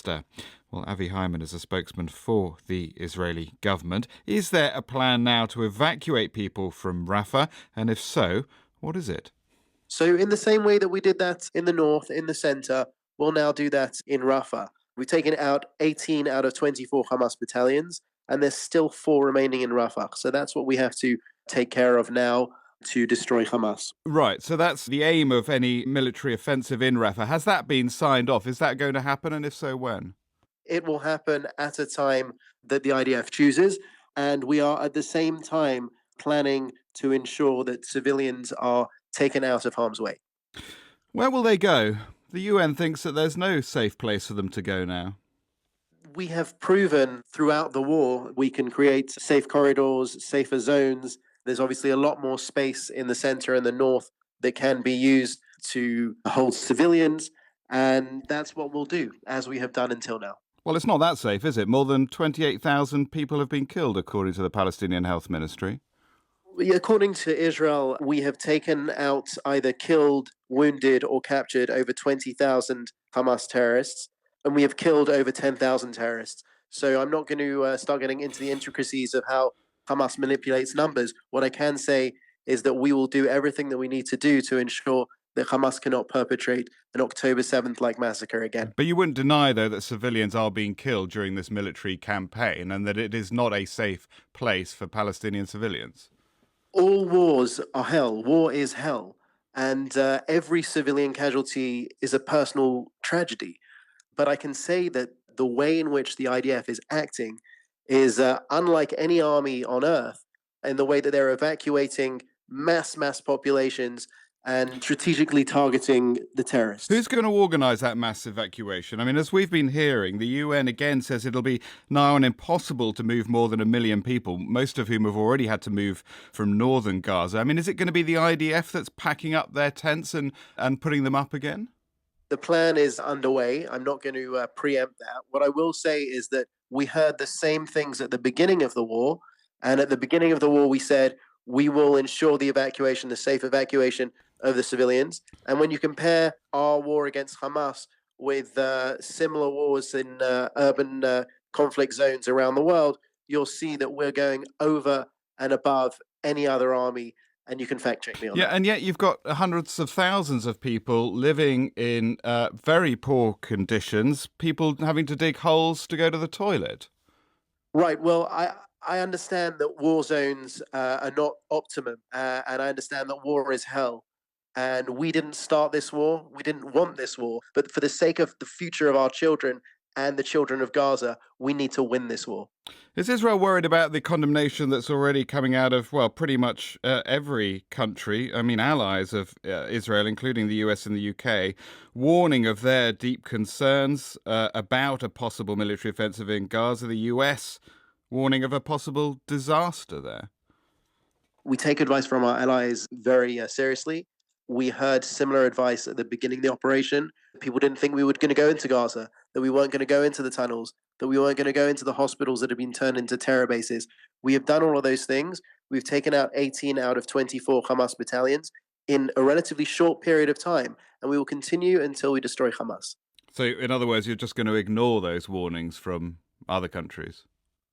disaster. Well, Avi Hyman is a spokesman for the Israeli government. Is there a plan now to evacuate people from Rafah? And if so, what is it? So in the same way that we did that in the north, in the center, we'll now do that in Rafah. We've taken out 18 out of 24 Hamas battalions, and there's still 4 remaining in Rafah. So that's what we have to take care of now to destroy Hamas. Right, so that's the aim of any military offensive in Rafah. Has that been signed off? Is that going to happen, and if so, when? It will happen at a time that the IDF chooses, and we are at the same time planning to ensure that civilians are taken out of harm's way. Where will they go? The UN thinks that there's no safe place for them to go now. We have proven throughout the war we can create safe corridors, safer zones. There's obviously a lot more space in the center and the north that can be used to hold civilians, and that's what we'll do, as we have done until now. Well, it's not that safe, is it? More than 28,000 people have been killed, according to the Palestinian Health Ministry. According to Israel, we have taken out either killed, wounded, or captured over 20,000 Hamas terrorists, and we have killed over 10,000 terrorists. So I'm not going to start getting into the intricacies of how Hamas manipulates numbers. What I can say is that we will do everything that we need to do to ensure that Hamas cannot perpetrate an October 7th-like massacre again. But you wouldn't deny, though, that civilians are being killed during this military campaign and that it is not a safe place for Palestinian civilians. All wars are hell. War is hell. And every civilian casualty is a personal tragedy. But I can say that the way in which the IDF is acting is unlike any army on earth, in the way that they're evacuating mass populations and strategically targeting the terrorists. Who's going to organise that mass evacuation? I mean, as we've been hearing, the UN again says it'll be nigh on impossible to move more than 1 million people, most of whom have already had to move from northern Gaza. I mean, is it going to be the IDF that's packing up their tents and putting them up again? The plan is underway. I'm not going to preempt that. What I will say is that we heard the same things at the beginning of the war. And at the beginning of the war, we said, we will ensure the evacuation, the safe evacuation of the civilians. And when you compare our war against Hamas with similar wars in urban conflict zones around the world, you'll see that we're going over and above any other army. And you can fact check me on that. Yeah, and yet you've got hundreds of thousands of people living in very poor conditions, people having to dig holes to go to the toilet. Right. Well, I understand that war zones are not optimum, and I understand that war is hell. And we didn't start this war. We didn't want this war. But for the sake of the future of our children and the children of Gaza, we need to win this war. Is Israel worried about the condemnation that's already coming out of, well, pretty much every country, I mean, allies of Israel, including the US and the UK, warning of their deep concerns about a possible military offensive in Gaza, the US warning of a possible disaster there? We take advice from our allies very seriously. We heard similar advice at the beginning of the operation. People didn't think we were going to go into Gaza, that we weren't going to go into the tunnels, that we weren't going to go into the hospitals that have been turned into terror bases. We have done all of those things. We've taken out 18 out of 24 Hamas battalions in a relatively short period of time, and we will continue until we destroy Hamas. So, in other words, you're just going to ignore those warnings from other countries?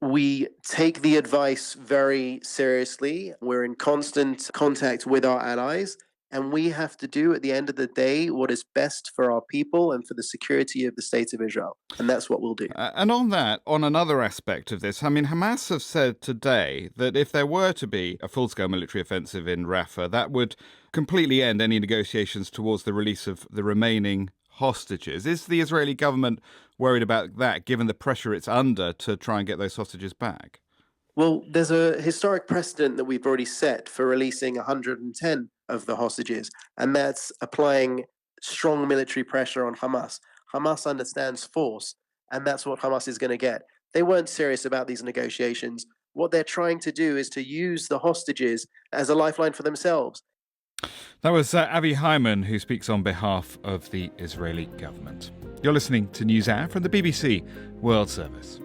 We take the advice very seriously. We're in constant contact with our allies. And we have to do, at the end of the day, what is best for our people and for the security of the state of Israel. And that's what we'll do. And on that, on another aspect of this, I mean, Hamas have said today that if there were to be a full-scale military offensive in Rafah, that would completely end any negotiations towards the release of the remaining hostages. Is the Israeli government worried about that, given the pressure it's under to try and get those hostages back? Well, there's a historic precedent that we've already set for releasing 110 of the hostages, and that's applying strong military pressure on Hamas. Hamas understands force, and that's what Hamas is going to get. They weren't serious about these negotiations. What they're trying to do is to use the hostages as a lifeline for themselves. That was Avi Hyman, who speaks on behalf of the Israeli government. You're listening to Newshour from the BBC World Service.